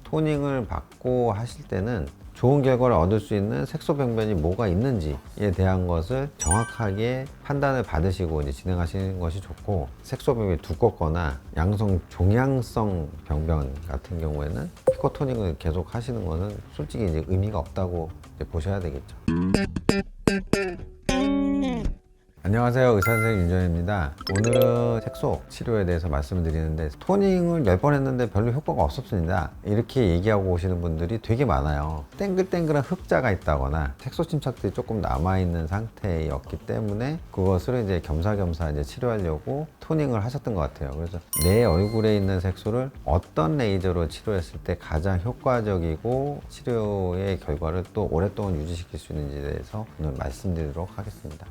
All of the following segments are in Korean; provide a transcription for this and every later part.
토닝을 받고 하실 때는 좋은 결과를 얻을 수 있는 색소 병변이 뭐가 있는지에 대한 것을 정확하게 판단을 받으시고 이제 진행하시는 것이 좋고, 색소 병변이 두껍거나 양성 종양성 병변 같은 경우에는 피코 토닝을 계속 하시는 거는 솔직히 이제 의미가 없다고 이제 보셔야 되겠죠. 안녕하세요, 의사선생님 윤정현입니다. 오늘은 색소 치료에 대해서 말씀을 드리는데, 토닝을 10번 했는데 별로 효과가 없었습니다, 이렇게 얘기하고 오시는 분들이 되게 많아요. 땡글땡글한 흑자가 있다거나 색소 침착들이 조금 남아있는 상태였기 때문에 그것을 이제 겸사겸사 이제 치료하려고 토닝을 하셨던 것 같아요. 그래서 내 얼굴에 있는 색소를 어떤 레이저로 치료했을 때 가장 효과적이고 치료의 결과를 또 오랫동안 유지시킬 수 있는지에 대해서 오늘 말씀드리도록 하겠습니다.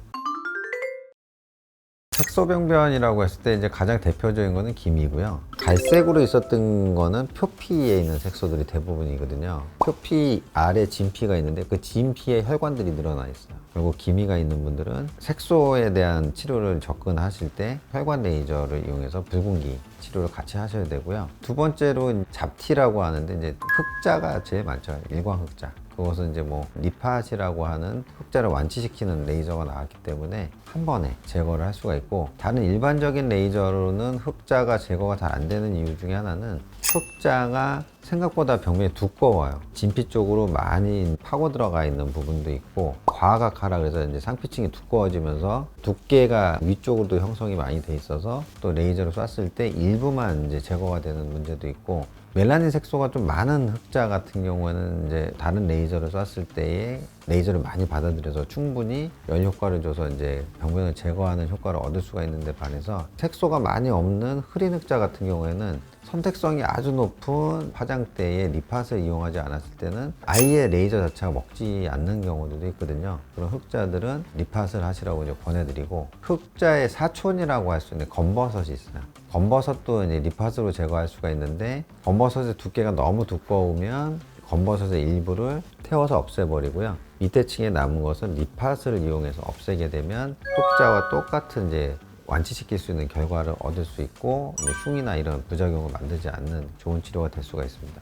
색소병변이라고 했을 때 이제 가장 대표적인 거는 기미고요. 갈색으로 있었던 거는 표피에 있는 색소들이 대부분이거든요. 표피 아래 진피가 있는데 그 진피에 혈관들이 늘어나 있어요. 그리고 기미가 있는 분들은 색소에 대한 치료를 접근하실 때 혈관 레이저를 이용해서 붉은기 치료를 같이 하셔야 되고요. 두 번째로 잡티라고 하는데 이제 흑자가 제일 많죠. 일광 흑자. 그것은 이제 뭐 리팟이라고 하는 흑자를 완치시키는 레이저가 나왔기 때문에 한 번에 제거를 할 수가 있고, 다른 일반적인 레이저로는 흑자가 제거가 잘 안 되는 이유 중에 하나는 흑자가 생각보다 병변이 두꺼워요. 진피 쪽으로 많이 파고 들어가 있는 부분도 있고, 과각하라 그래서 이제 상피층이 두꺼워지면서 두께가 위쪽으로도 형성이 많이 돼 있어서 또 레이저를 쐈을 때 일부만 이제 제거가 되는 문제도 있고, 멜라닌 색소가 좀 많은 흑자 같은 경우에는 이제 다른 레이저를 쐈을 때에 레이저를 많이 받아들여서 충분히 열 효과를 줘서 이제 병변을 제거하는 효과를 얻을 수가 있는데 반해서, 색소가 많이 없는 흐린 흑자 같은 경우에는 선택성이 아주 높은 화장대에 리팟을 이용하지 않았을 때는 아예 레이저 자체가 먹지 않는 경우도 있거든요. 그런 흑자들은 리팟을 하시라고 이제 권해드리고, 흑자의 사촌이라고 할 수 있는 검버섯이 있어요. 검버섯도 이제 리팟으로 제거할 수가 있는데, 검버섯의 두께가 너무 두꺼우면 검버섯의 일부를 태워서 없애버리고요. 밑에 층에 남은 것은 리팟을 이용해서 없애게 되면 흑자와 똑같은 이제 완치시킬 수 있는 결과를 얻을 수 있고, 흉이나 이런 부작용을 만들지 않는 좋은 치료가 될 수가 있습니다.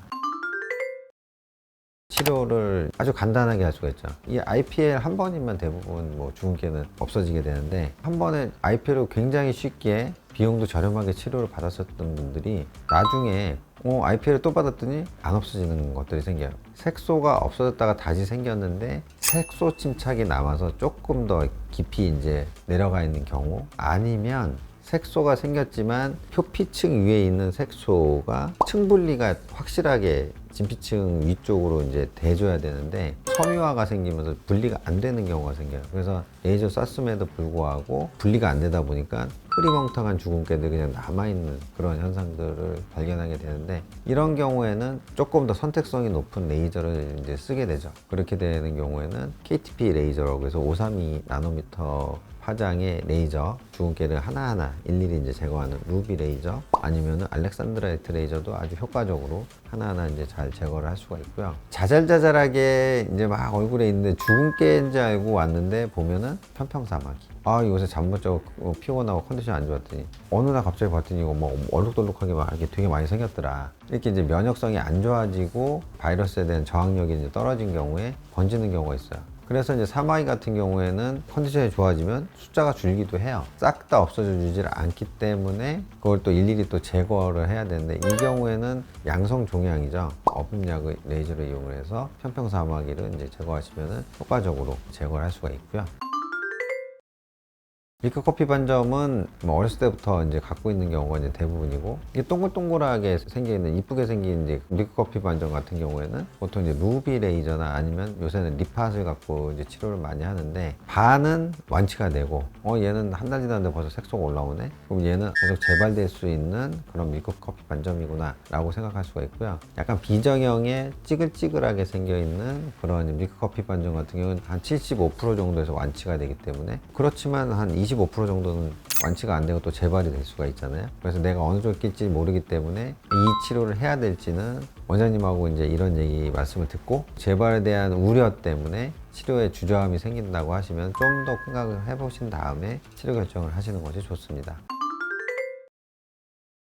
치료를 아주 간단하게 할 수가 있죠. 이 IPL 한 번이면 대부분 뭐 주근깨는 없어지게 되는데, 한 번에 IPL을 굉장히 쉽게 비용도 저렴하게 치료를 받았었던 분들이 나중에 IPL을 또 받았더니 안 없어지는 것들이 생겨요. 색소가 없어졌다가 다시 생겼는데 색소 침착이 남아서 조금 더 깊이 이제 내려가 있는 경우, 아니면 색소가 생겼지만 표피층 위에 있는 색소가 층 분리가 확실하게 진피층 위쪽으로 이제 대줘야 되는데 섬유화가 생기면서 분리가 안 되는 경우가 생겨요. 그래서 레이저 쐈음에도 불구하고 분리가 안 되다 보니까 흐리멍텅한 주근깨들이 그냥 남아있는 그런 현상들을 발견하게 되는데, 이런 경우에는 조금 더 선택성이 높은 레이저를 이제 쓰게 되죠. 그렇게 되는 경우에는 KTP 레이저라고 해서 532 나노미터 화장의 레이저 주근깨를 하나하나 일일이 이제 제거하는 루비 레이저, 아니면은 알렉산드라이트 레이저도 아주 효과적으로 하나하나 이제 잘 제거를 할 수가 있고요. 자잘자잘하게 이제 막 얼굴에 있는데 주근깨인지 알고 왔는데 보면은 편평사마귀. 요새 잠 못 자고 피곤하고 컨디션 안 좋았더니 어느 날 갑자기 봤더니 이거 뭐 얼룩덜룩하게 막 이렇게 되게 많이 생겼더라. 이렇게 이제 면역성이 안 좋아지고 바이러스에 대한 저항력이 이제 떨어진 경우에 번지는 경우가 있어요. 그래서 이제 사마귀 같은 경우에는 컨디션이 좋아지면 숫자가 줄기도 해요. 싹 다 없어져 주질 않기 때문에 그걸 또 일일이 또 제거를 해야 되는데, 이 경우에는 양성 종양이죠. 어분약의 레이저를 이용해서 편평사마귀를 이제 제거하시면 효과적으로 제거를 할 수가 있고요. 밀크커피 반점은 뭐 어렸을 때부터 이제 갖고 있는 경우가 이제 대부분이고, 이게 동글동글하게 생겨있는 이쁘게 생긴 이제 밀크커피 반점 같은 경우에는 보통 이제 루비 레이저나 아니면 요새는 리팟을 갖고 이제 치료를 많이 하는데, 반은 완치가 되고 얘는 한 달 지났는데 벌써 색소가 올라오네, 그럼 얘는 계속 재발될 수 있는 그런 밀크커피 반점이구나 라고 생각할 수가 있고요. 약간 비정형의 찌글찌글하게 생겨있는 그런 밀크커피 반점 같은 경우는 한 75% 정도에서 완치가 되기 때문에, 그렇지만 한 25% 정도는 완치가 안 되고 또 재발이 될 수가 있잖아요. 그래서 내가 어느 쪽에 낄지 모르기 때문에 이 치료를 해야 될지는 원장님하고 이제 이런 얘기 말씀을 듣고, 재발에 대한 우려 때문에 치료에 주저함이 생긴다고 하시면 좀 더 생각을 해보신 다음에 치료 결정을 하시는 것이 좋습니다.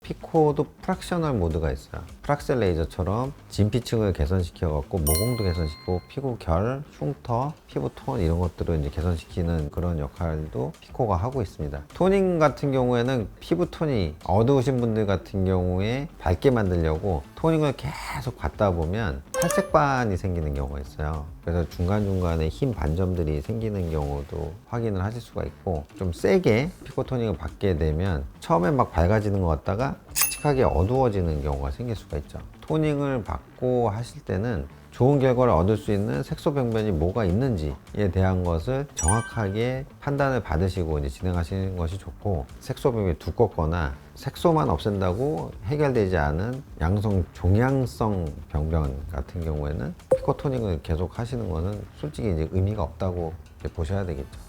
피코도 프락셔널 모드가 있어요. 프락셀 레이저처럼 진피층을 개선시켜 갖고 모공도 개선시키고 피부 결, 흉터, 피부 톤 이런 것들을 이제 개선시키는 그런 역할도 피코가 하고 있습니다. 토닝 같은 경우에는 피부 톤이 어두우신 분들 같은 경우에 밝게 만들려고 토닝을 계속 받다 보면 탈색반이 생기는 경우가 있어요. 그래서 중간중간에 흰 반점들이 생기는 경우도 확인을 하실 수가 있고, 좀 세게 피코 토닝을 받게 되면 처음엔 막 밝아지는 것 같다가 칙칙하게 어두워지는 경우가 생길 수가 있죠. 토닝을 받고 하실 때는 좋은 결과를 얻을 수 있는 색소 병변이 뭐가 있는지에 대한 것을 정확하게 판단을 받으시고 이제 진행하시는 것이 좋고, 색소 병변이 두껍거나 색소만 없앤다고 해결되지 않은 양성 종양성 병변 같은 경우에는 피코 토닝을 계속 하시는 것은 솔직히 이제 의미가 없다고 이제 보셔야 되겠죠.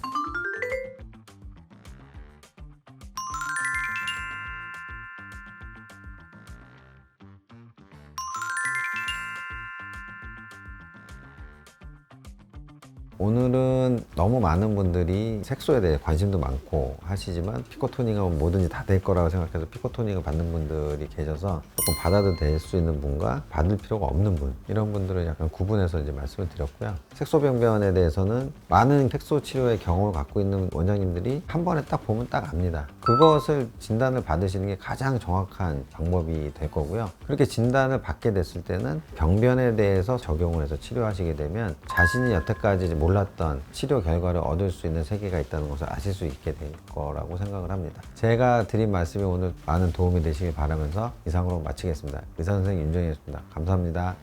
오늘은 너무 많은 분들이 색소에 대해 관심도 많고 하시지만 피코토닝하면 뭐든지 다 될 거라고 생각해서 피코토닝을 받는 분들이 계셔서 조금 받아도 될 수 있는 분과 받을 필요가 없는 분, 이런 분들은 약간 구분해서 이제 말씀을 드렸고요. 색소병변에 대해서는 많은 색소 치료의 경험을 갖고 있는 원장님들이 한 번에 딱 보면 딱 압니다. 그것을 진단을 받으시는 게 가장 정확한 방법이 될 거고요. 그렇게 진단을 받게 됐을 때는 병변에 대해서 적용을 해서 치료하시게 되면 자신이 여태까지 몰랐던 치료 결과를 얻을 수 있는 세계가 있다는 것을 아실 수 있게 될 거라고 생각을 합니다. 제가 드린 말씀이 오늘 많은 도움이 되시길 바라면서 이상으로 마치겠습니다. 의사선생님 윤정희였습니다. 감사합니다.